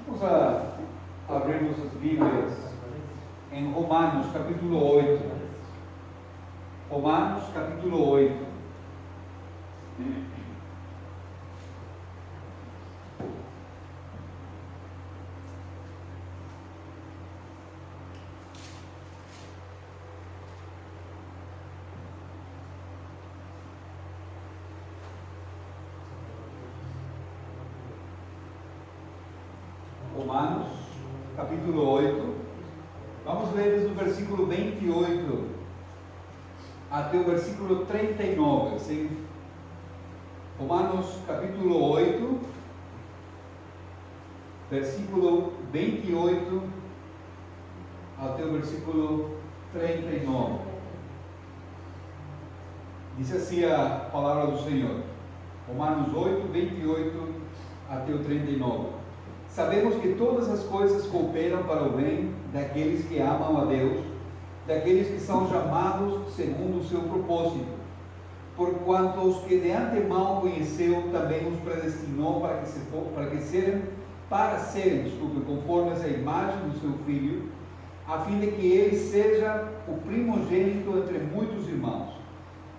Vamos a abrir nossas Bíblias em Romanos capítulo 8. Romanos capítulo 8. Romanos, capítulo 8, vamos ler desde o versículo 28 até o versículo 39, assim. Romanos, capítulo 8, versículo 28 até o versículo 39. Diz assim a palavra do Senhor. Romanos 8, 28 até o 39. Sabemos que todas as coisas cooperam para o bem daqueles que amam a Deus, daqueles que são chamados segundo o seu propósito. Porquanto os que de antemão conheceu, também os predestinou para serem, conformes à imagem do seu Filho, a fim de que ele seja o primogênito entre muitos irmãos.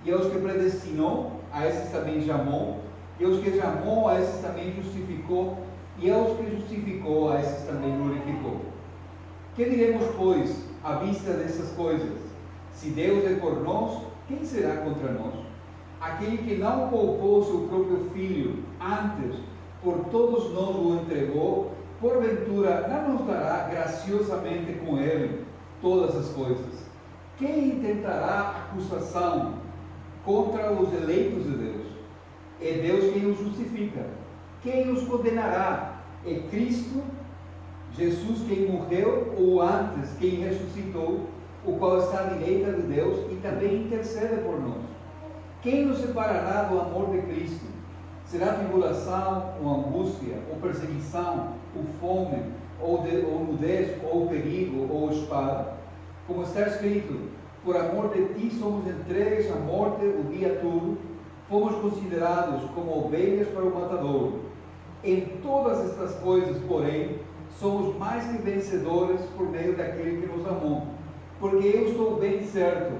E aos que predestinou, a esses também chamou, e aos que chamou, a esses também justificou, e aos que justificou, a esses também glorificou. Que diremos, pois, à vista dessas coisas? Se Deus é por nós, quem será contra nós? Aquele que não poupou seu próprio Filho, antes por todos nós o entregou, porventura não nos dará graciosamente com ele todas as coisas? Quem intentará acusação contra os eleitos de Deus? É Deus quem os justifica. Quem os condenará? É Cristo Jesus quem morreu, ou antes quem ressuscitou, o qual está à direita de Deus e também intercede por nós. Quem nos separará do amor de Cristo? Será tribulação, ou angústia, ou perseguição, ou fome, ou nudez, ou perigo, ou espada? Como está escrito: por amor de ti somos entregues à morte o dia todo, fomos considerados como ovelhas para o matadouro. Em todas estas coisas, porém, somos mais que vencedores por meio daquele que nos amou. Porque eu estou bem certo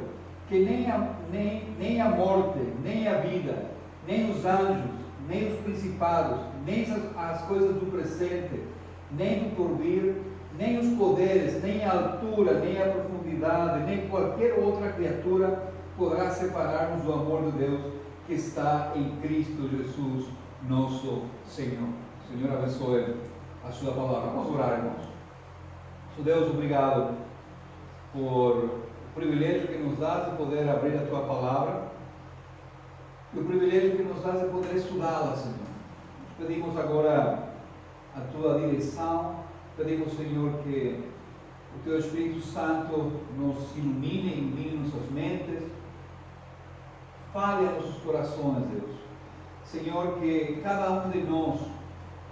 que nem a morte, nem a vida, nem os anjos, nem os principados, nem as coisas do presente, nem do porvir, nem os poderes, nem a altura, nem a profundidade, nem qualquer outra criatura poderá separar-nos do amor de Deus que está em Cristo Jesus, nosso Senhor. Senhor, abençoe a sua palavra. Vamos orar, irmãos. Deus, obrigado por o privilégio que nos dás de poder abrir a tua palavra e o privilégio que nos dás de poder estudá-la, Senhor. Nós pedimos agora a tua direção, pedimos, Senhor, que o teu Espírito Santo nos ilumine nossas mentes, fale a nossos corações, Deus. Senhor, que cada um de nós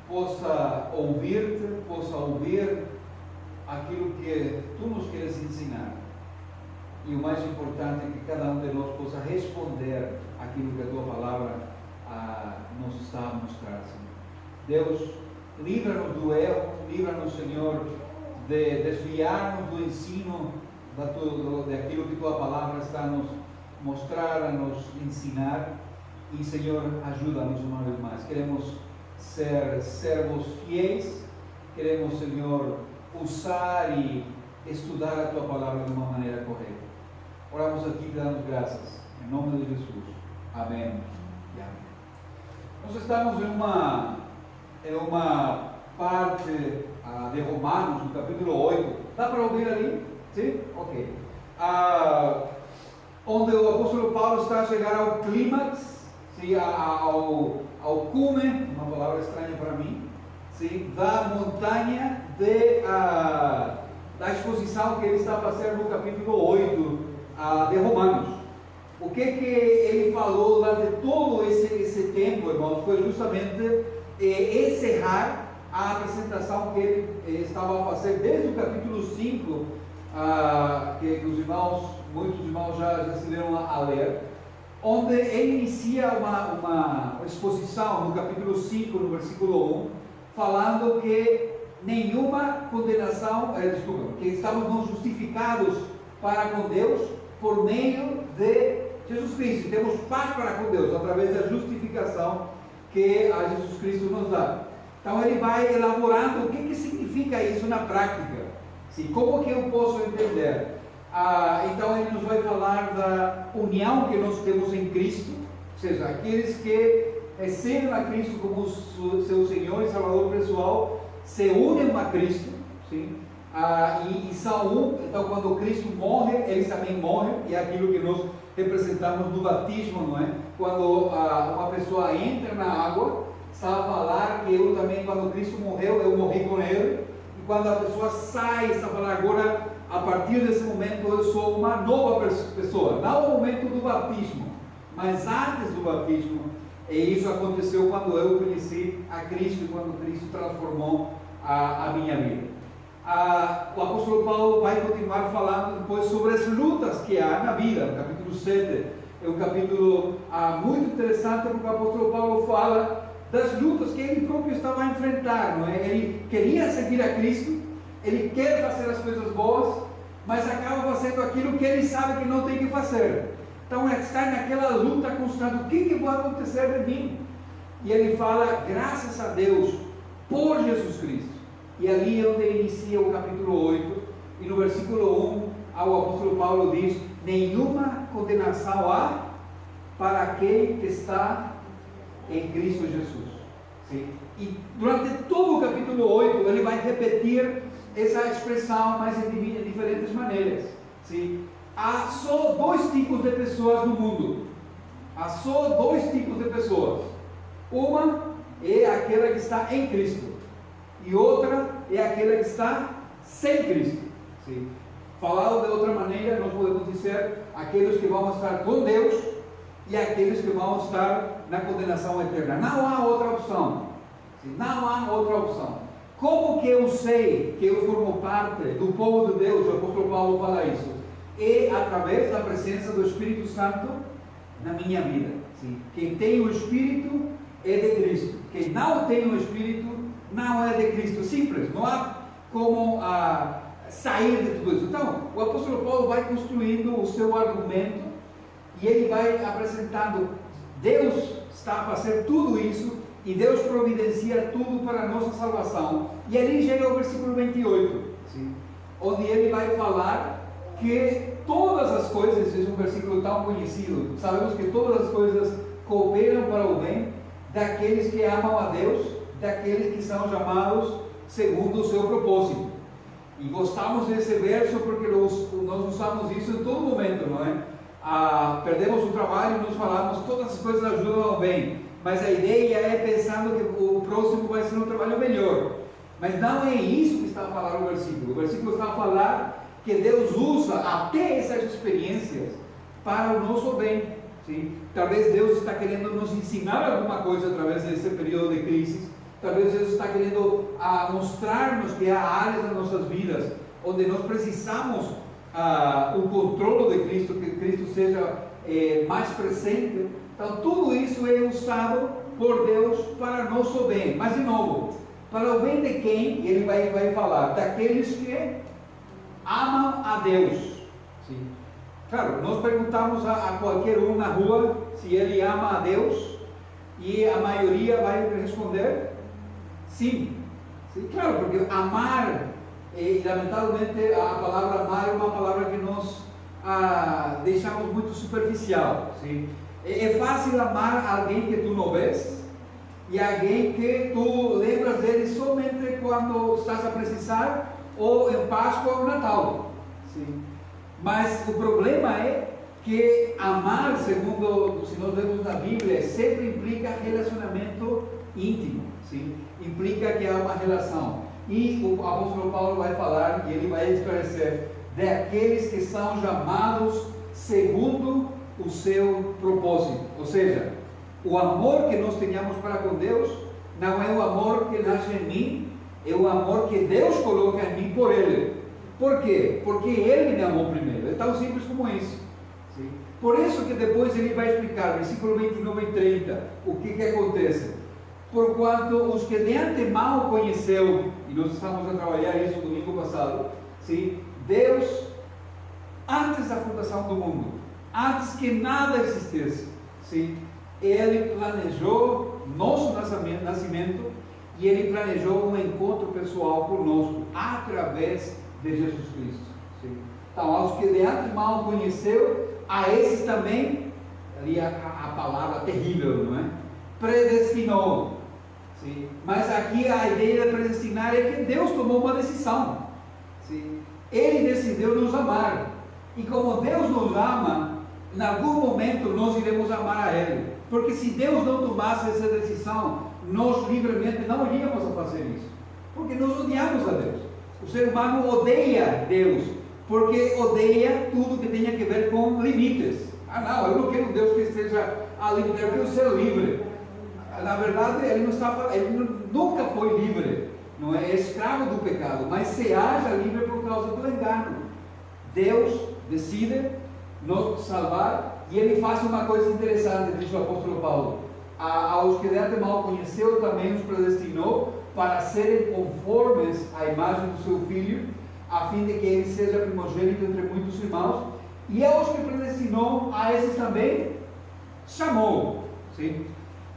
possa ouvir-te, possa ouvir aquilo que tu nos queres ensinar. E o mais importante é que cada um de nós possa responder aquilo que a tua palavra nos está a mostrar, Senhor. Deus, livra-nos do erro, livra-nos, Senhor, de desviar-nos do ensino daquilo que tua palavra está a nos mostrar, a nos ensinar. E, Senhor, ajuda-nos uma vez mais. Queremos ser servos fiéis, queremos, Senhor, usar e estudar a tua palavra de uma maneira correta. Oramos aqui e damos graças, em nome de Jesus. Amém e amém. Nós estamos em uma parte de Romanos, no capítulo 8. Dá para ouvir ali? Sim? Ok. Onde o apóstolo Paulo está a chegar ao clímax, sim, ao cume, uma palavra estranha para mim, sim, da montanha da exposição que ele está a fazer no capítulo 8 de Romanos. O que ele falou durante todo esse tempo, irmãos, foi justamente encerrar a apresentação que ele estava a fazer desde o capítulo 5, que os irmãos, muitos irmãos já se deram a ler. onde ele inicia uma exposição no capítulo 5, no versículo 1, falando que nenhuma condenação, que estamos não justificados para com Deus por meio de Jesus Cristo. Temos paz para com Deus através da justificação que a Jesus Cristo nos dá. Então ele vai elaborando o que significa isso na prática. Sim, como que eu posso entender? Então ele nos vai falar da união que nós temos em Cristo, ou seja, aqueles que recebem a Cristo como seu Senhor e Salvador pessoal, se unem a Cristo, sim? E são um. Então quando Cristo morre, eles também morrem, e é aquilo que nós representamos no batismo, não é? Quando uma pessoa entra na água, está a falar que eu também, quando Cristo morreu, eu morri com ele, e quando a pessoa sai, está a falar agora, a partir desse momento eu sou uma nova pessoa, não o momento do batismo, mas antes do batismo. E isso aconteceu quando eu conheci a Cristo, quando Cristo transformou a minha vida. O apóstolo Paulo vai continuar falando depois sobre as lutas que há na vida. No capítulo 7 é um capítulo muito interessante, porque o apóstolo Paulo fala das lutas que ele próprio estava a enfrentar, não é? Ele queria seguir a Cristo, ele quer fazer as coisas boas, mas acaba fazendo aquilo que ele sabe que não tem que fazer. Então está naquela luta constante: o que vai acontecer de mim? E ele fala: graças a Deus por Jesus Cristo. E ali é onde inicia o capítulo 8, e no versículo 1 o apóstolo Paulo diz: nenhuma condenação há para aquele que está em Cristo Jesus. Sim? E durante todo o capítulo 8 ele vai repetir essa expressão, mas em diferentes maneiras. Sim? Há só dois tipos de pessoas no mundo. Há só dois tipos de pessoas. Uma é aquela que está em Cristo, e outra é aquela que está sem Cristo. Sim. Falado de outra maneira, nós podemos dizer aqueles que vão estar com Deus e aqueles que vão estar na condenação eterna. Não há outra opção. Sim. Não há outra opção. Como que eu sei que eu formo parte do povo de Deus? O apóstolo Paulo fala isso. É através da presença do Espírito Santo na minha vida. Sim. Quem tem o Espírito é de Cristo. Quem não tem o Espírito não é de Cristo. Simples. Não há como sair de tudo isso. Então, o apóstolo Paulo vai construindo o seu argumento e ele vai apresentando: Deus está a fazer tudo isso e Deus providencia tudo para a nossa salvação. E ali chega o versículo 28, sim, onde ele vai falar que todas as coisas, esse é um versículo tão conhecido, sabemos que todas as coisas cooperam para o bem daqueles que amam a Deus, daqueles que são chamados segundo o seu propósito. E gostamos desse verso porque nós usamos isso em todo momento, não é? Perdemos o trabalho e nos falamos: todas as coisas ajudam ao bem, mas a ideia é pensando que o próximo vai ser um trabalho melhor. Mas não é isso que está a falar o versículo. O versículo está a falar que Deus usa até essas experiências para o nosso bem. Sim? Talvez Deus está querendo nos ensinar alguma coisa através desse período de crise. Talvez Deus está querendo mostrar-nos que há áreas nas nossas vidas onde nós precisamos o controle de Cristo, que Cristo seja mais presente. Então tudo isso é usado por Deus para nosso bem. Mas de novo, para o bem de quem? Ele vai falar: daqueles que amam a Deus. Sim. Claro, nós perguntamos a qualquer um na rua se ele ama a Deus, e a maioria vai responder sim. Sim, claro, porque amar, lamentavelmente a palavra amar é uma palavra que nós deixamos muito superficial. Sim. É fácil amar alguém que tu não vês, e alguém que tu lembras dele somente quando estás a precisar, ou em Páscoa ou Natal. Sim. Mas o problema é que amar, segundo, se nós vemos na Bíblia, sempre implica relacionamento íntimo. Sim? Implica que há uma relação. E o apóstolo Paulo vai falar, e ele vai esclarecer, daqueles que são chamados segundo o seu propósito. Ou seja, o amor que nós tenhamos para com Deus não é o amor que nasce em mim, é o amor que Deus coloca em mim por Ele. Por quê? Porque Ele me amou primeiro. É tão simples como isso. Sim? Por isso que depois ele vai explicar, versículo 29 e 30, o que acontece. Porquanto os que de antemão conheceu, e nós estamos a trabalhar isso no domingo passado, sim? Deus, antes da fundação do mundo, antes que nada existisse, sim? Ele planejou nosso nascimento e Ele planejou um encontro pessoal conosco, através de Jesus Cristo. Sim? Então, aos que de antemão conheceu, a esses também, ali a palavra terrível, não é? Predestinou. Sim? Mas aqui a ideia de predestinar é que Deus tomou uma decisão. Sim? Ele decidiu nos amar. E como Deus nos ama, em algum momento nós iremos amar a Ele. Porque se Deus não tomasse essa decisão, nós livremente não iríamos a fazer isso. Porque nós odiamos a Deus. O ser humano odeia Deus, porque odeia tudo que tenha que ver com limites. Ah não, eu não quero um Deus que esteja a limitar, eu quero ser livre. Na verdade, ele nunca foi livre, não é escravo do pecado, mas se haja livre por causa do engano. Deus decide nos salvar e Ele faz uma coisa interessante, diz o apóstolo Paulo. Aos que de antemão conheceu, também os predestinou para serem conformes à imagem do seu Filho, a fim de que ele seja primogênito entre muitos irmãos. E aos que predestinou, a esses também chamou. Sim?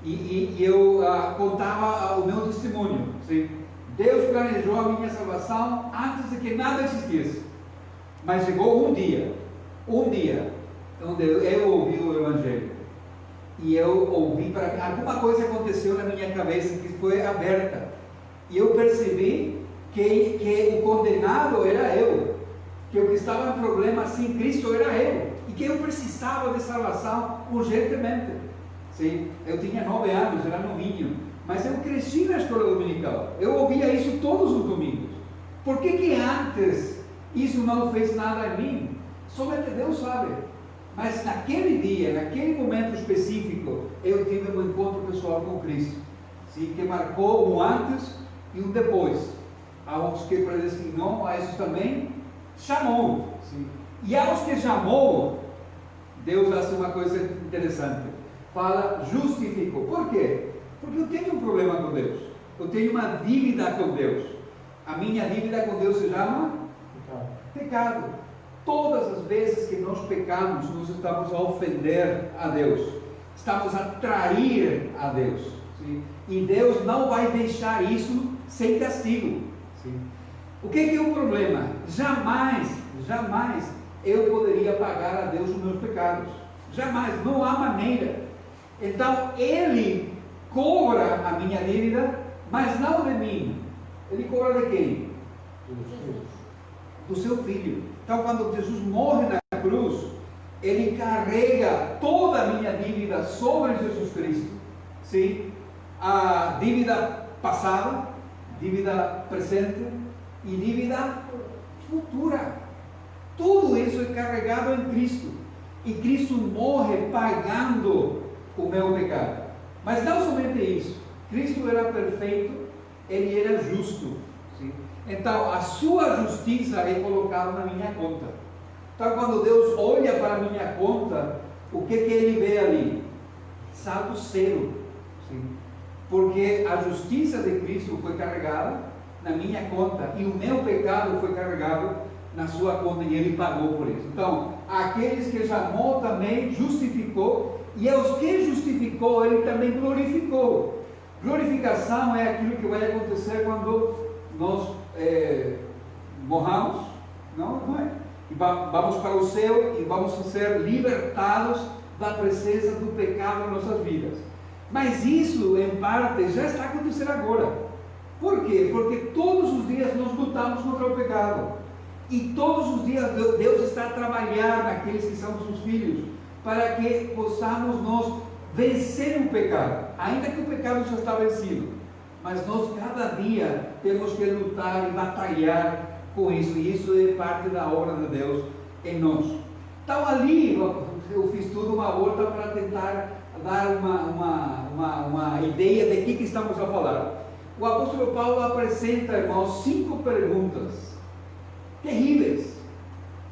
E eu contava o meu testemunho. Sim? Deus planejou a minha salvação antes de que nada existisse. Mas chegou um dia, onde eu ouvi o Evangelho. E eu ouvi, alguma coisa aconteceu na minha cabeça que foi aberta. E eu percebi que o condenado era eu. Que o que estava em problema sem Cristo era eu. E que eu precisava de salvação urgentemente. Sim, eu tinha 9 anos, era novinho, mas eu cresci na escola dominical, eu ouvia isso todos os domingos. Por que antes isso não fez nada em mim? Somente Deus sabe. Mas naquele dia, naquele momento específico, eu tive um encontro pessoal com Cristo, sim, que marcou um antes e um depois. Aos que predestinou, a esses também chamou. Sim. E aos que chamou, Deus faz uma coisa interessante. Fala, justificou. Por quê? Porque eu tenho um problema com Deus. Eu tenho uma dívida com Deus. A minha dívida com Deus se chama pecado. Todas as vezes que nós pecamos, nós estamos a ofender a Deus. Estamos a trair a Deus. Sim? E Deus não vai deixar isso sem castigo. Sim? O que é o problema? Jamais eu poderia pagar a Deus os meus pecados. Jamais, não há maneira. Então, Ele cobra a minha dívida, mas não de mim. Ele cobra de quem? Do seu Filho. Então, quando Jesus morre na cruz, Ele carrega toda a minha dívida sobre Jesus Cristo. Sim? A dívida passada, dívida presente e dívida futura. Tudo isso é carregado em Cristo. E Cristo morre pagando o meu pecado. Mas não somente isso. Cristo era perfeito, Ele era justo. Sim? Então, a sua justiça é colocada na minha conta. Então, quando Deus olha para a minha conta, o que Ele vê ali? Saldo zero. Sim? Porque a justiça de Cristo foi carregada na minha conta e o meu pecado foi carregado na sua conta e Ele pagou por isso. Então, aqueles que chamou também justificou, e aos que justificou, Ele também glorificou. Glorificação é aquilo que vai acontecer quando nós morramos, não é? E vamos para o céu e vamos ser libertados da presença do pecado em nossas vidas. Mas isso, em parte, já está acontecendo agora. Por quê? Porque todos os dias nós lutamos contra o pecado. E todos os dias Deus está a trabalhar naqueles que são seus filhos, para que possamos nós vencer o pecado, ainda que o pecado já está vencido. Mas nós cada dia temos que lutar e batalhar com isso, e isso é parte da obra de Deus em nós. Então ali eu fiz tudo uma volta para tentar dar uma ideia de que estamos a falar. O apóstolo Paulo apresenta, irmãos, 5 perguntas terríveis.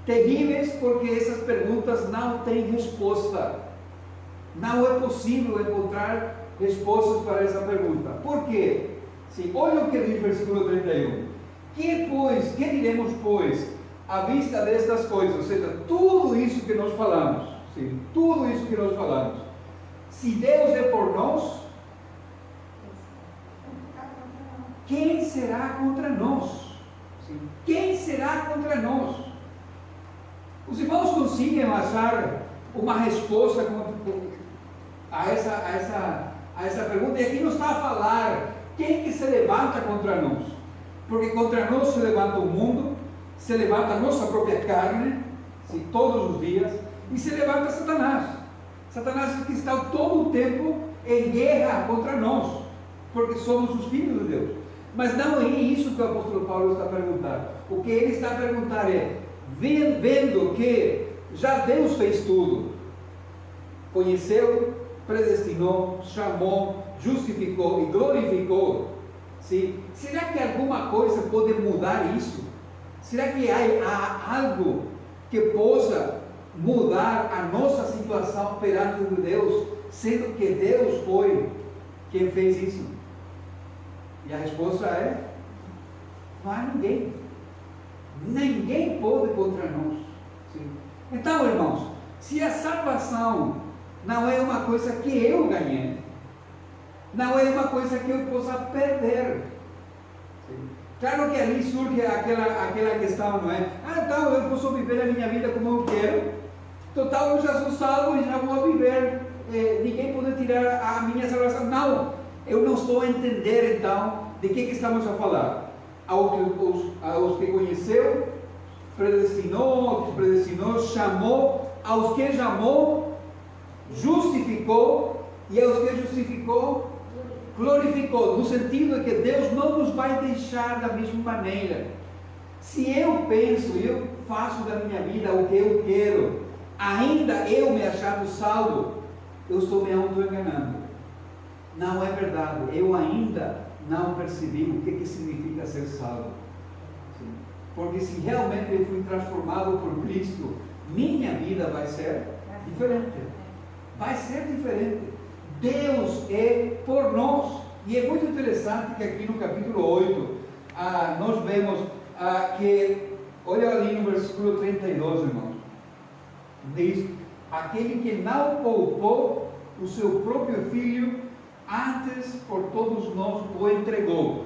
Terríveis porque essas perguntas não têm resposta. Não é possível encontrar respostas para essa pergunta. Por quê? Sim, olha o que diz o versículo 31. Que diremos, pois, à vista destas coisas? Ou seja, tudo isso que nós falamos. Sim, tudo isso que nós falamos. Se Deus é por nós, quem será contra nós? Sim, quem será contra nós? Os irmãos conseguem achar uma resposta a essa pergunta? E aqui não está a falar quem que se levanta contra nós, porque contra nós se levanta o mundo, se levanta a nossa própria carne, sim, todos os dias, e se levanta Satanás. Satanás que está todo o tempo em guerra contra nós, porque somos os filhos de Deus. Mas não é isso que o apóstolo Paulo está perguntando. O que ele está a perguntar é, vendo que já Deus fez tudo, conheceu, predestinou, chamou, justificou e glorificou, sim? Será que alguma coisa pode mudar isso? Será que há algo que possa mudar a nossa situação perante Deus, sendo que Deus foi quem fez isso? E a resposta é: não há ninguém. Ninguém pode contra nós. Sim. Então, irmãos, se a salvação não é uma coisa que eu ganhei, não é uma coisa que eu possa perder. Sim. Claro que ali surge aquela questão, não é? Então eu posso viver a minha vida como eu quero, total, eu já sou salvo e já vou viver, ninguém pode tirar a minha salvação. Não, eu não estou a entender então de que estamos a falar. Aos que conheceu, predestinou, chamou, aos que chamou, justificou, e aos que justificou, glorificou, no sentido de que Deus não nos vai deixar da mesma maneira. Se eu penso, eu faço da minha vida o que eu quero, ainda eu me achando salvo, eu estou me auto-enganando. Não é verdade, eu ainda não percebi o que significa ser salvo. Sim. Porque se realmente eu fui transformado por Cristo, minha vida vai ser diferente. Vai ser diferente. Deus é por nós. E é muito interessante que aqui no capítulo 8, nós vemos que, olha ali no versículo 32, irmãos, diz: aquele que não poupou o seu próprio filho, antes por todos nós o entregou.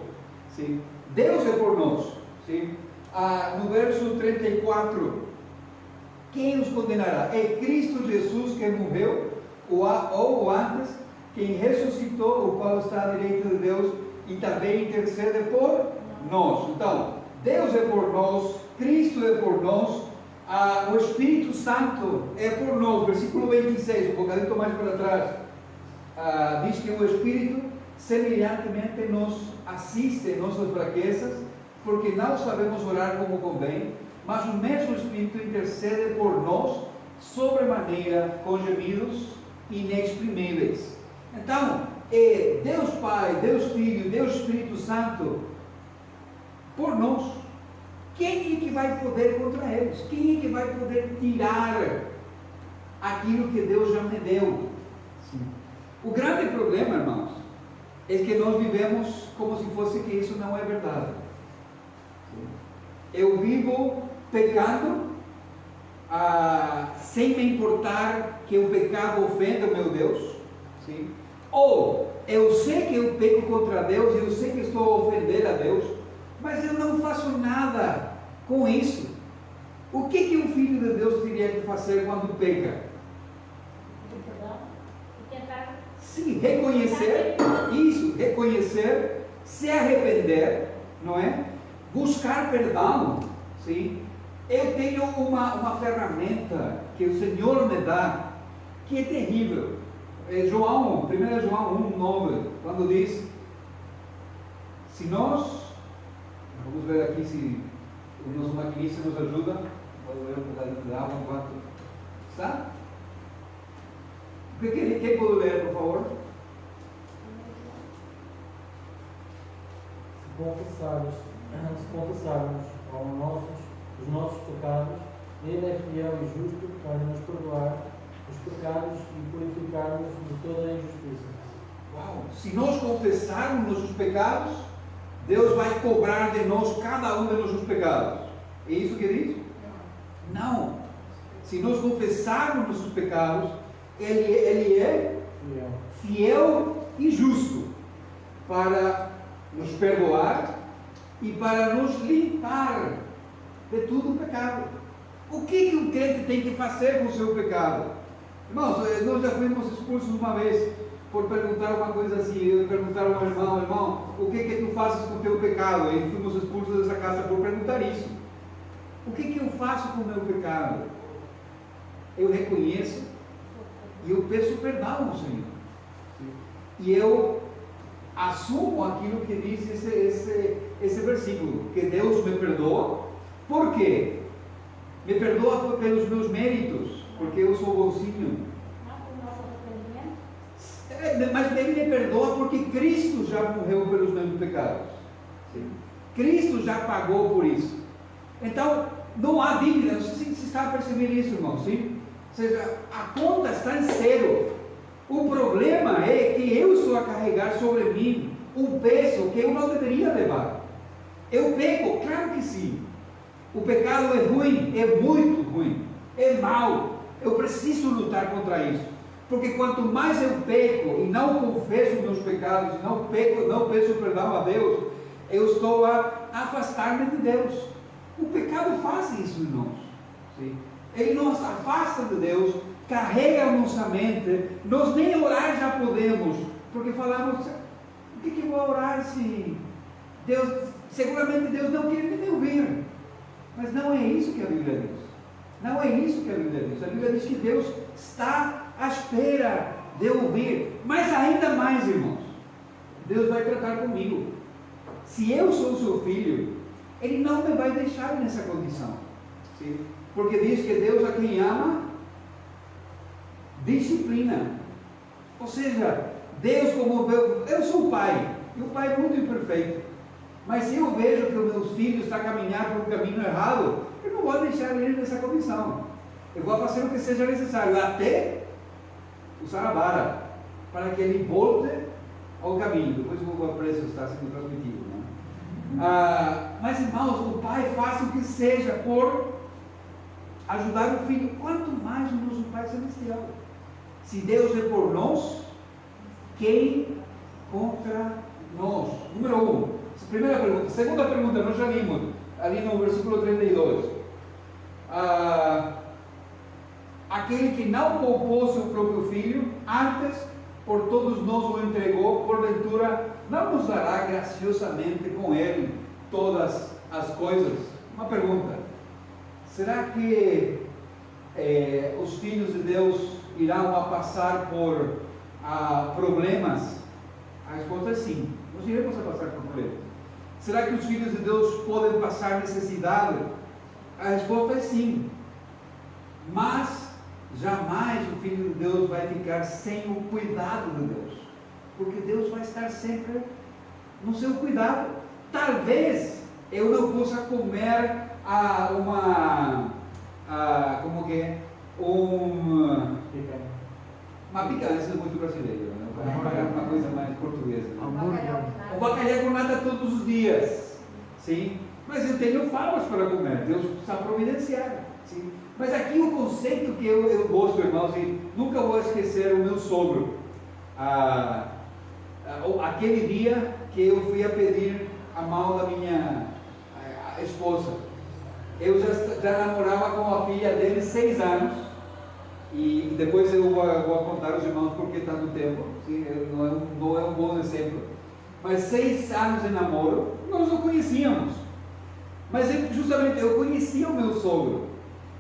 Sim? Deus é por nós. Sim? No verso 34, quem os condenará? É Cristo Jesus que morreu, ou antes, quem ressuscitou, o qual está à direita de Deus e também intercede por nós. Então, Deus é por nós, Cristo é por nós, o Espírito Santo é por nós. Versículo 26, um bocadinho mais para trás, diz que o Espírito semelhantemente nos assiste em nossas fraquezas, porque não sabemos orar como convém, mas o mesmo Espírito intercede por nós sobremaneira com gemidos inexprimíveis. Então, é Deus Pai, Deus Filho, Deus Espírito Santo por nós. Quem é que vai poder contra eles? Quem é que vai poder tirar aquilo que Deus já me deu? Sim. O grande problema, irmãos, é que nós vivemos como se fosse que isso não é verdade. Eu vivo pecando, sem me importar que o pecado ofenda o meu Deus. Sim? Ou eu sei que eu peco contra Deus, eu sei que estou a ofender a Deus, mas eu não faço nada com isso. O que um filho de Deus teria que fazer quando peca? Sim, reconhecer, se arrepender, não é? Buscar perdão, sim? Eu tenho uma ferramenta que o Senhor me dá, que é terrível. 1 João 1:9, quando diz, se nós, vamos ver aqui se o nosso maquinista nos ajuda, pode ver um bocadinho de água enquanto está? Quem pode ler, por favor? Se confessarmos os nossos pecados, Ele é fiel e justo para nos perdoar os pecados e purificar-nos de toda a injustiça. Uau! Se nós confessarmos nossos pecados, Deus vai cobrar de nós cada um de nossos pecados. É isso que diz? Não. Se nós confessarmos nossos pecados, Ele é fiel e justo para nos perdoar e para nos limpar de todo o pecado. O que um crente tem que fazer com o seu pecado? Irmãos, nós já fomos expulsos uma vez por perguntar uma coisa assim. Perguntaram ao irmão, o que tu fazes com o teu pecado? E fomos expulsos dessa casa por perguntar isso. O que eu faço com o meu pecado? Eu reconheço e eu peço perdão ao Senhor. E eu assumo aquilo que diz esse versículo, que Deus me perdoa. Por quê? Me perdoa pelos meus méritos, porque eu sou bonzinho. Mas Ele me perdoa porque Cristo já morreu pelos meus pecados. Sim. Cristo já pagou por isso. Então, não há dívida. Não sei se está a perceber isso, irmão. Sim? Ou seja, a conta está em zero. O problema é que eu estou a carregar sobre mim um peso que eu não deveria levar. Eu peco, claro que sim. O pecado é ruim, é muito ruim, é mau. Eu preciso lutar contra isso. Porque quanto mais eu peco e não confesso meus pecados, não peço perdão a Deus, eu estou a afastar-me de Deus. O pecado faz isso em nós. Sim? Ele nos afasta de Deus, carrega a nossa mente. Nós nem orar já podemos, porque falamos, o que eu vou orar se Deus, seguramente Deus não quer me ouvir. Mas não é isso que a Bíblia diz. Não é isso que a Bíblia diz. A Bíblia diz que Deus está à espera de ouvir. Mas ainda mais, irmãos, Deus vai tratar comigo. Se eu sou seu filho, Ele não me vai deixar nessa condição. Sim? Porque diz que Deus a quem ama, disciplina. Ou seja, Deus como eu sou o pai, e o pai é muito imperfeito. Mas se eu vejo que os meus filhos estão a caminhar por um caminho errado, eu não vou deixar ele nessa condição. Eu vou fazer o que seja necessário, até usar a vara, para que ele volte ao caminho. Depois o preço está sendo transmitido. Né? Mas irmãos, o pai faz o que seja por ajudar o filho. Quanto mais o nosso Pai Celestial. Se Deus é por nós, quem contra nós? Número 1. Primeira pergunta. Segunda pergunta, nós já vimos ali no versículo 32. Aquele que não poupou seu próprio filho, antes por todos nós o entregou, porventura não nos dará graciosamente com ele todas as coisas? Uma pergunta. Será que os filhos de Deus irão passar por problemas? A resposta é sim. Nós iremos passar por problemas. Será que os filhos de Deus podem passar necessidade? A resposta é sim. Mas jamais o Filho de Deus vai ficar sem o cuidado de Deus. Porque Deus vai estar sempre no seu cuidado. Talvez eu não possa comer uma picanha, isso é muito brasileiro, né? Uma coisa mais portuguesa. Um bacalhau com nata todos os dias, sim? Mas eu tenho favas para comer, Deus precisa providenciar, sim? Mas aqui o conceito que eu gosto, irmãos, e nunca vou esquecer o meu sogro. Aquele dia que eu fui a pedir a mão da minha esposa. Eu já namorava com a filha dele 6 anos. E depois eu vou contar aos irmãos porque está no tempo. Sim, não é um bom exemplo. Mas 6 anos de namoro, nós não conhecíamos. Mas justamente eu conhecia o meu sogro.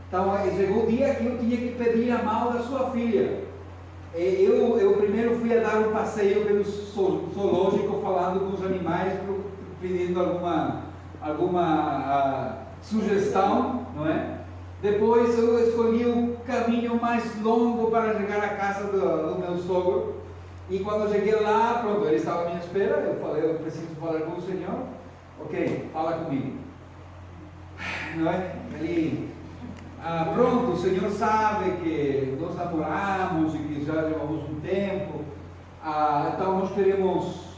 Então chegou o dia que eu tinha que pedir a mão da sua filha. Eu primeiro fui a dar um passeio pelo zoológico, falando com os animais, pedindo alguma sugestão, não é? Depois eu escolhi o caminho mais longo para chegar à casa do meu sogro. E quando eu cheguei lá, pronto, ele estava à minha espera. Eu falei, eu preciso falar com o Senhor. Ok, fala comigo. Não é? Ele pronto, o Senhor sabe que nós namoramos e que já levamos um tempo, então nós queremos,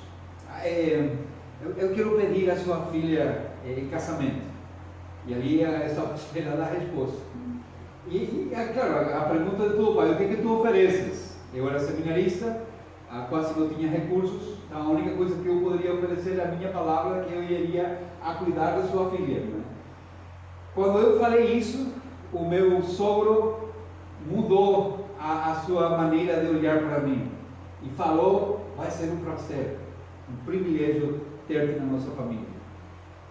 eu quero pedir a sua filha em casamento. E ali essa espera da resposta. E claro, a pergunta de tu, pai, o que é que tu ofereces? Eu era seminarista, quase não tinha recursos, então a única coisa que eu poderia oferecer é a minha palavra, que eu iria a cuidar da sua filha. Né? Quando eu falei isso, o meu sogro mudou a sua maneira de olhar para mim e falou: vai ser um prazer, um privilégio ter-te na nossa família.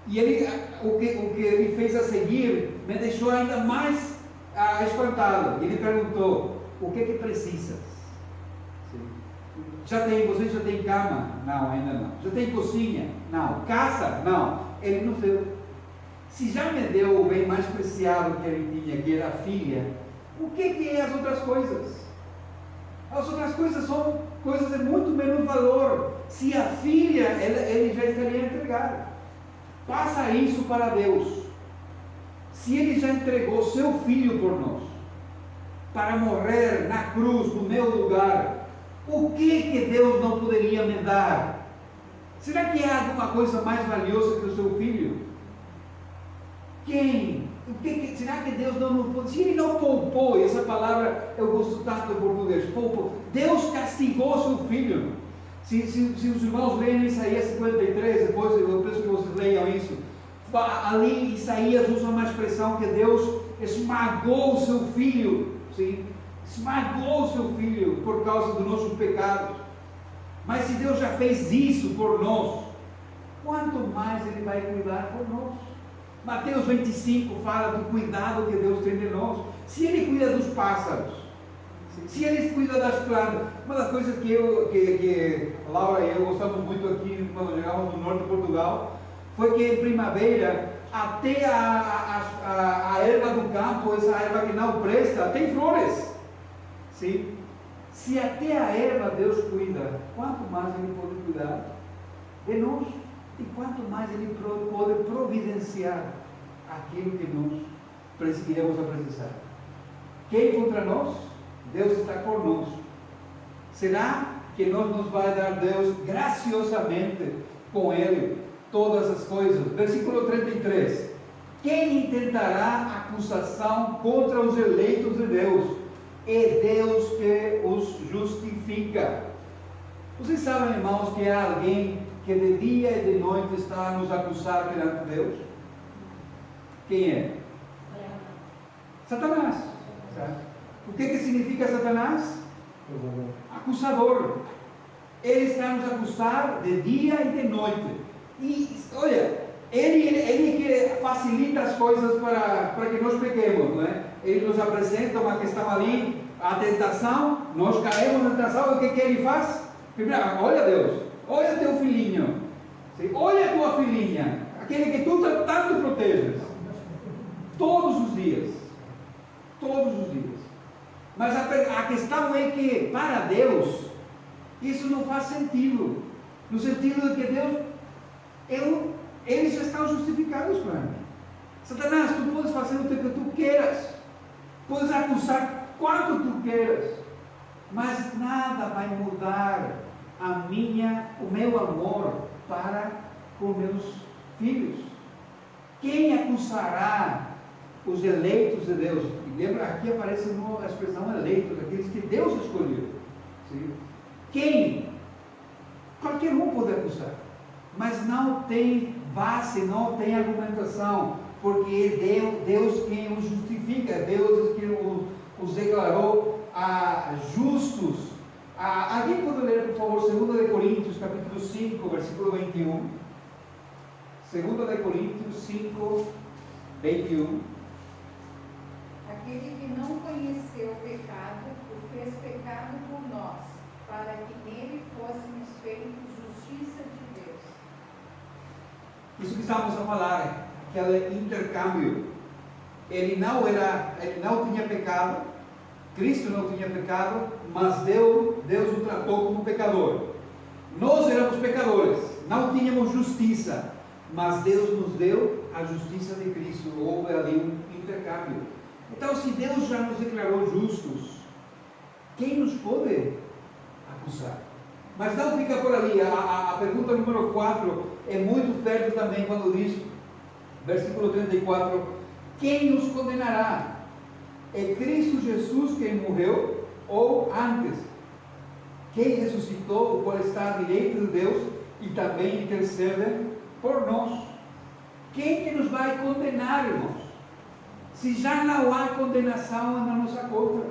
E ele, o que ele fez a seguir me deixou ainda mais espantado. Ele perguntou: o que precisas? Você já tem cama? Não, ainda não. Já tem cozinha? Não. Casa? Não. Ele não deu. Se já me deu o bem mais preciado que ele tinha, que era a filha, o que é as outras coisas? As outras coisas são coisas de muito menos valor. Se a filha, ele já estaria entregado. Passa isso para Deus. Se ele já entregou seu filho por nós, para morrer na cruz, no meu lugar, o que Deus não poderia me dar? Será que há alguma coisa mais valiosa que o seu filho? Será que Deus não nos poupou? Se Ele não poupou, essa palavra eu gosto tanto em português, poupou. Deus castigou seu filho. Se os irmãos leem Isaías 53, depois eu peço que vocês leiam isso. Ali Isaías usa uma expressão que Deus esmagou o seu filho. Sim? Esmagou o seu filho por causa dos nossos pecados. Mas se Deus já fez isso por nós, quanto mais Ele vai cuidar por nós? Mateus 25 fala do cuidado que Deus tem de nós. Se Ele cuida dos pássaros, se Ele cuida das plantas, uma das coisas que a Laura e eu gostamos muito aqui quando chegamos no norte de Portugal, foi que em primavera, até a erva do campo, essa erva que não presta, tem flores. Sim? Se até a erva Deus cuida, quanto mais Ele pode cuidar de nós? E quanto mais Ele pode providenciar aquilo que nós iremos precisar. Quem contra nós? Deus está conosco. Será que nos vai dar Deus graciosamente com Ele todas as coisas? Versículo 33. Quem intentará acusação contra os eleitos de Deus? É Deus que os justifica. Vocês sabem, irmãos, que há alguém que de dia e de noite está a nos acusar perante Deus? Quem é? Satanás. O que significa Satanás? Acusador. Ele está a nos acusar de dia e de noite. E olha, ele que facilita as coisas para que nós pequemos, não é? Ele nos apresenta uma questão ali, a tentação, nós caímos na tentação, o que ele faz? Primeiro, olha Deus, olha teu filhinho, olha a tua filhinha, aquele que tu tanto proteges, todos os dias, mas a questão é que para Deus, isso não faz sentido, no sentido de que Deus, eles já estão justificados para mim. Satanás, tu podes fazer o que tu queiras, podes acusar quanto tu queiras, mas nada vai mudar o meu amor para com meus filhos. Quem acusará os eleitos de Deus? E lembra, aqui aparece a expressão eleitos, aqueles que Deus escolheu. Sim? Quem? Qualquer um pode acusar, mas não tem base, não tem argumentação, porque é Deus quem os justifica, Deus que os declarou justos. Alguém pode ler, por favor, 2 Coríntios, capítulo 5, versículo 21. 2 Coríntios 5, 21. Aquele que não conheceu o pecado, o fez pecado por nós, para que nele fôssemos feitos justiça de Deus. Isso que estamos a falar, aquele intercâmbio. Ele não tinha pecado, Cristo não tinha pecado, mas Deus o tratou como pecador. Nós éramos pecadores, não tínhamos justiça, mas Deus nos deu a justiça de Cristo. Houve ali um intercâmbio. Então, se Deus já nos declarou justos, quem nos pode acusar? Mas não fica por ali. A pergunta número 4 é muito perto também, quando diz, versículo 34, quem nos condenará? É Cristo Jesus quem morreu, ou antes, quem ressuscitou, o qual está à direita de Deus e também intercede por nós? Quem que nos vai condenar, irmãos? Se já não há condenação na nossa conta,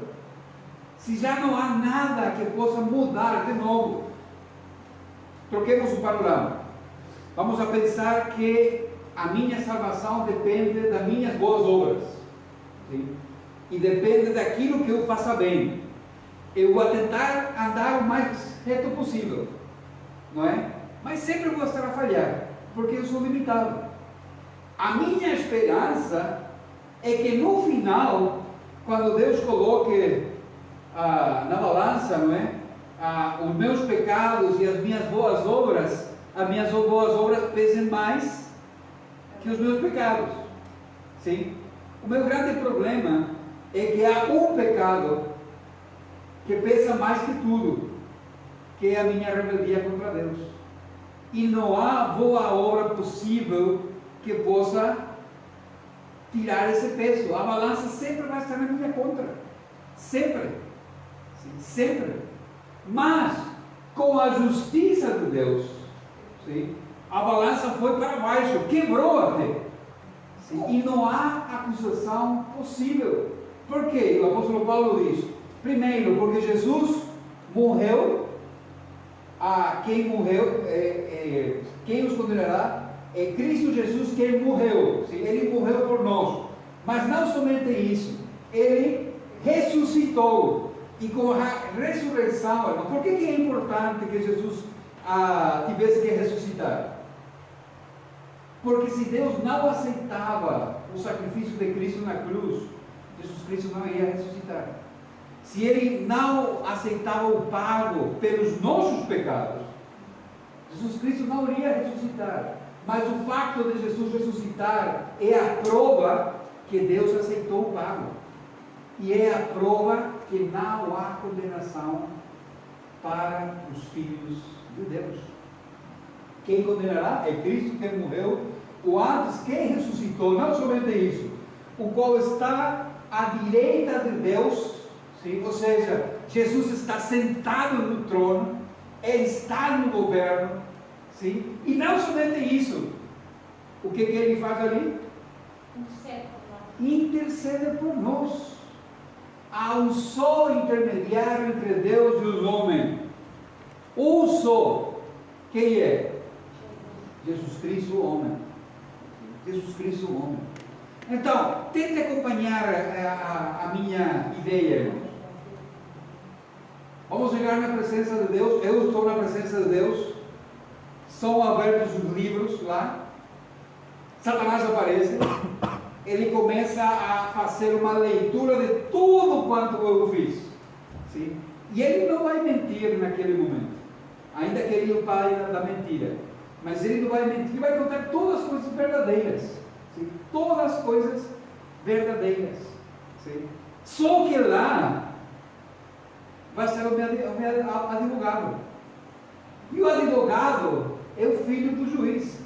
se já não há nada que possa mudar de novo, troquemos o panorama. Vamos a pensar que a minha salvação depende das minhas boas obras, sim? E depende daquilo que eu faça bem. Eu vou tentar andar o mais reto possível, não é? Mas sempre vou estar a falhar, porque eu sou limitado. A minha esperança é que no final, quando Deus coloque na balança, não é? Os meus pecados e as minhas boas obras pesem mais que os meus pecados. Sim? O meu grande problema é que há um pecado que pesa mais que tudo, que é a minha rebeldia contra Deus. E não há boa obra possível que possa tirar esse peso. A balança sempre vai estar na minha contra. Sempre. Sim, sempre. Mas, com a justiça de Deus, sim, a balança foi para baixo, quebrou até. Sim, e não há acusação possível. Por quê? O apóstolo Paulo diz, primeiro, porque Jesus morreu, quem nos condenará? É Cristo Jesus quem morreu. Sim, ele morreu por nós. Mas não somente isso, ele ressuscitou. E com a ressurreição, irmão, por que é importante que Jesus tivesse que ressuscitar? Porque se Deus não aceitava o sacrifício de Cristo na cruz, Jesus Cristo não ia ressuscitar. Se ele não aceitava o pago pelos nossos pecados, Jesus Cristo não iria ressuscitar. Mas o facto de Jesus ressuscitar é a prova que Deus aceitou o pago. E é a prova que não há condenação para os filhos de Deus. Quem condenará é Cristo que morreu, ou antes, quem ressuscitou, não somente isso, o qual está à direita de Deus, sim? Ou seja, Jesus está sentado no trono, Ele está no governo, sim? E não somente isso, o que Ele faz ali? Intercede por nós. Há um só intermediário entre Deus e os homens. Um só. Quem é? Jesus Cristo, o homem. Jesus Cristo, o homem. Então, tente acompanhar a minha ideia, irmãos. Vamos chegar na presença de Deus. Eu estou na presença de Deus. São abertos os livros lá. Satanás aparece. Ele começa a fazer uma leitura de tudo quanto eu fiz. Sim? E ele não vai mentir naquele momento. Ainda que ele é o pai da mentira. Mas ele não vai mentir, ele vai contar todas as coisas verdadeiras. Sim? Todas as coisas verdadeiras. Sim? Só que lá vai ser o meu advogado. E o advogado é o filho do juiz.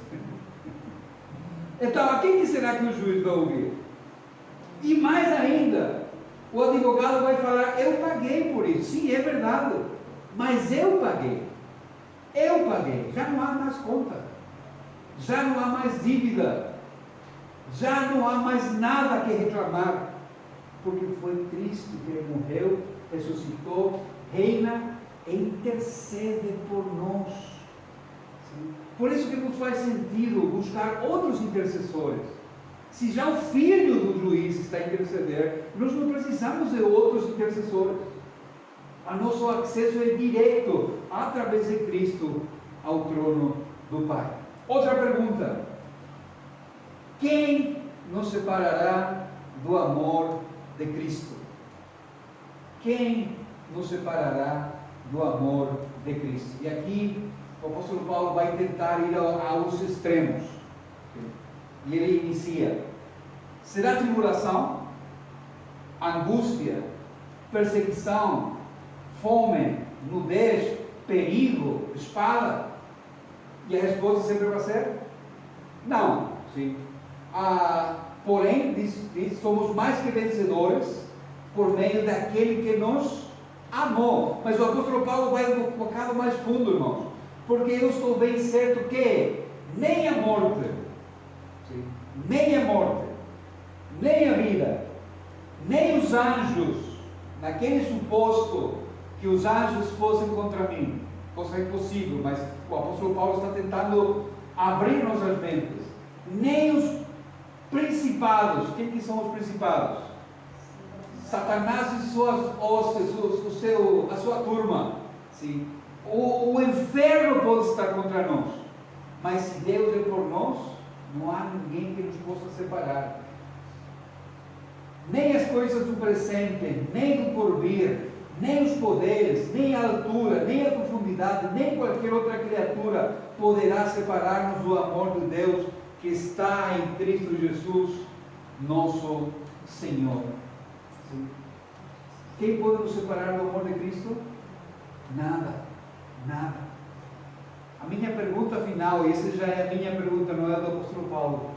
Então, a quem será que o juiz vai ouvir? E mais ainda, o advogado vai falar, eu paguei por isso. Sim, é verdade, mas eu paguei. Eu paguei. Já não há mais conta. Já não há mais dívida. Já não há mais nada que reclamar. Porque foi Cristo que morreu, ressuscitou, reina e intercede por nós. Sim? Por isso que não faz sentido buscar outros intercessores. Se já o filho do juiz está a interceder, nós não precisamos de outros intercessores. O nosso acesso é direto, através de Cristo, ao trono do Pai. Outra pergunta. Quem nos separará do amor de Cristo? Quem nos separará do amor de Cristo? E aqui o apóstolo Paulo vai tentar ir aos extremos. E ele inicia: será tribulação, angústia, perseguição, fome, nudez, perigo, espada? E a resposta sempre vai ser não. Sim. Porém, diz, somos mais que vencedores por meio daquele que nos amou. Mas o apóstolo Paulo vai um bocado mais fundo, irmãos, porque eu estou bem certo que nem a morte, sim, nem a morte, nem a vida, nem os anjos, naquele suposto que os anjos fossem contra mim, coisa impossível, mas o apóstolo Paulo está tentando abrir nossas mentes, nem os principados. Quem que são os principados? Satanás e suas hostes, a sua turma. Sim. O inferno pode estar contra nós, mas se Deus é por nós, não há ninguém que nos possa separar. Nem as coisas do presente, nem do porvir, nem os poderes, nem a altura, nem a profundidade, nem qualquer outra criatura poderá separar-nos do amor de Deus que está em Cristo Jesus, nosso Senhor. Sim. Quem pode nos separar do amor de Cristo? Nada, nada. A minha pergunta final, e essa já é a minha pergunta, não é do apóstolo Paulo: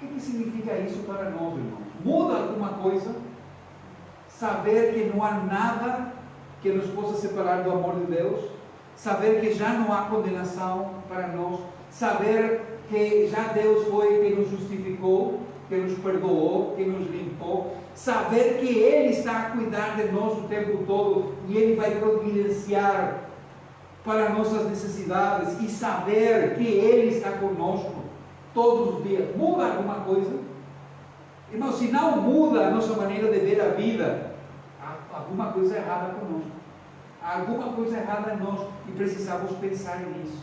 o que significa isso para nós, irmãos? Muda alguma coisa? Saber que não há nada que nos possa separar do amor de Deus? Saber que já não há condenação para nós? Saber que já Deus foi quem nos justificou, que nos perdoou, que nos limpou? Saber que Ele está a cuidar de nós o tempo todo e Ele vai providenciar para nossas necessidades, e saber que Ele está conosco todos os dias. Muda alguma coisa? Irmão, se não muda a nossa maneira de ver a vida, há alguma coisa errada conosco. Há alguma coisa errada em nós e precisamos pensar nisso.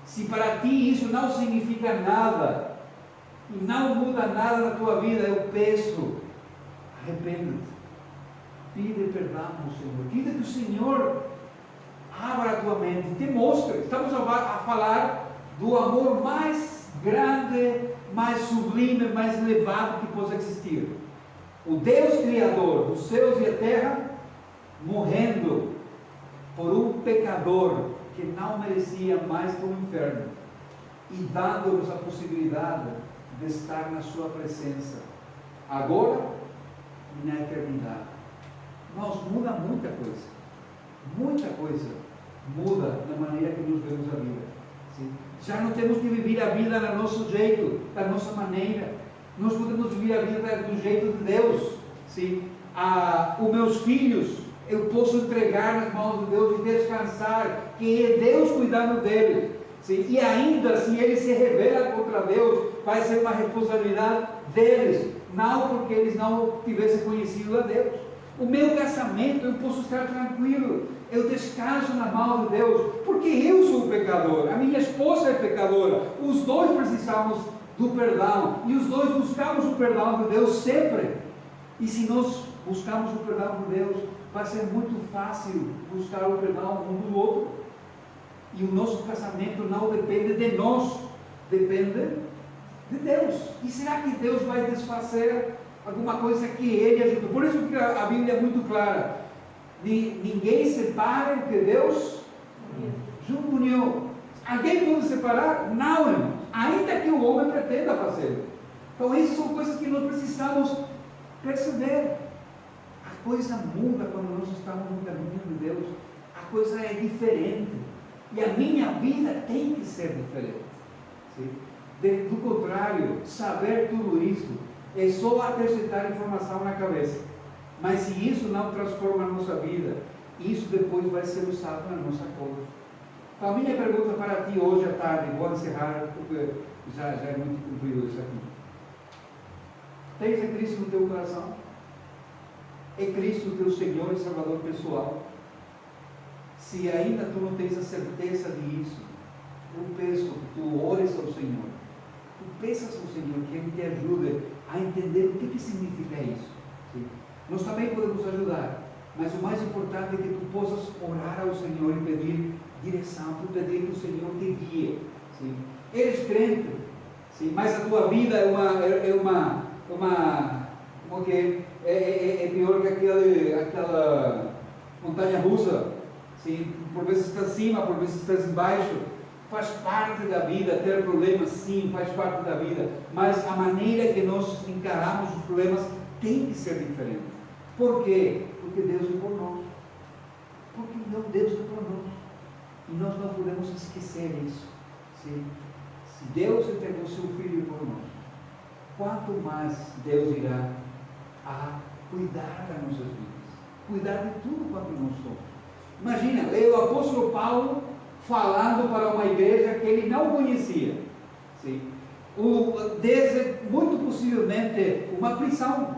Se para ti isso não significa nada e não muda nada na tua vida, eu peço, arrepende-te, pide perdão ao Senhor, pide que o Senhor abra a tua mente, te mostre. Estamos a falar do amor mais grande, mais sublime, mais elevado que possa existir. O Deus Criador dos céus e a terra, morrendo por um pecador que não merecia mais que o inferno, e dando-nos a possibilidade de estar na sua presença, agora e na eternidade. Nós muda muita coisa muda na maneira que nos vemos a vida. Sim? Já não temos que viver a vida do nosso jeito, da nossa maneira. Nós podemos viver a vida do jeito de Deus. Sim? Os meus filhos, eu posso entregar nas mãos de Deus e descansar, que é Deus cuidando deles. Sim? E ainda, se ele se rebela contra Deus, vai ser uma responsabilidade deles, não porque eles não tivessem conhecido a Deus. O meu casamento, eu posso estar tranquilo, eu descanso na mão de Deus, porque eu sou pecador, a minha esposa é pecadora, os dois precisamos do perdão, e os dois buscamos o perdão de Deus sempre. E se nós buscamos o perdão de Deus, vai ser muito fácil buscar o perdão um do outro. E o nosso casamento não depende de nós, depende de Deus. E será que Deus vai desfazer alguma coisa que Ele ajudou? Por isso que a Bíblia é muito clara: ninguém separa o que Deus uniu. Alguém pode separar? Não, irmão. Ainda que o homem pretenda fazer. Então, essas são coisas que nós precisamos perceber. A coisa muda quando nós estamos no caminho de Deus. A coisa é diferente. E a minha vida tem que ser diferente. Sim? Do contrário, saber tudo isso é só acrescentar informação na cabeça. Mas se isso não transforma a nossa vida, isso depois vai ser usado na nossa conta. Então, a minha pergunta para ti hoje à tarde, vou encerrar porque já é muito comprido isso aqui. Tens a Cristo no teu coração? É Cristo o teu Senhor e Salvador pessoal? Se ainda tu não tens a certeza disso, eu peço que tu ores ao Senhor. Tu peças ao Senhor que Ele te ajude a entender o que significa isso. Sim? Nós também podemos ajudar, mas o mais importante é que tu possas orar ao Senhor e pedir direção, tu pedir que o Senhor te guie. Sim? Eres crente, sim? Mas a tua vida é porque é pior que aquela montanha russa, sim? Por vezes está acima, por vezes está embaixo. Faz parte da vida, ter problemas, sim, faz parte da vida, mas a maneira que nós encaramos os problemas tem que ser diferente. Por quê? Porque Deus é por nós. Porque Deus é por nós. E nós não podemos esquecer isso. Sim? Se Deus entregou seu Filho por nós, quanto mais Deus irá a cuidar das nossas vidas, cuidar de tudo quanto nós somos. Imagina, o apóstolo Paulo falando para uma igreja que ele não conhecia, sim? Desde, muito possivelmente, uma prisão,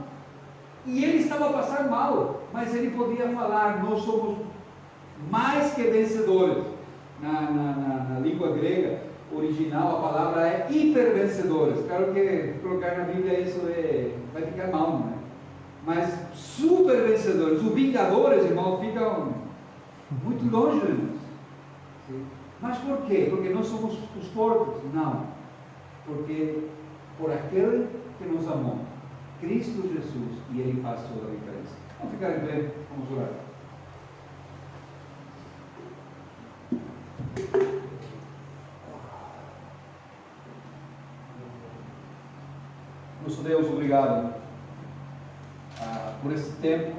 e ele estava passando mal, mas ele podia falar: nós somos mais que vencedores. Na língua grega original, a palavra é hipervencedores. Claro que colocar na Bíblia isso vai ficar mal, não é? Mas super vencedores. Os vingadores, irmãos, ficam muito longe de nós. Mas por quê? Porque nós somos os fortes? Não. Porque por aquele que nos amou, Cristo Jesus, e Ele faz toda a diferença. Vamos ficar em pé, vamos orar. Nosso Deus, obrigado por esse tempo.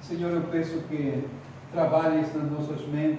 Senhor, eu peço que trabalhes nas nossas mentes.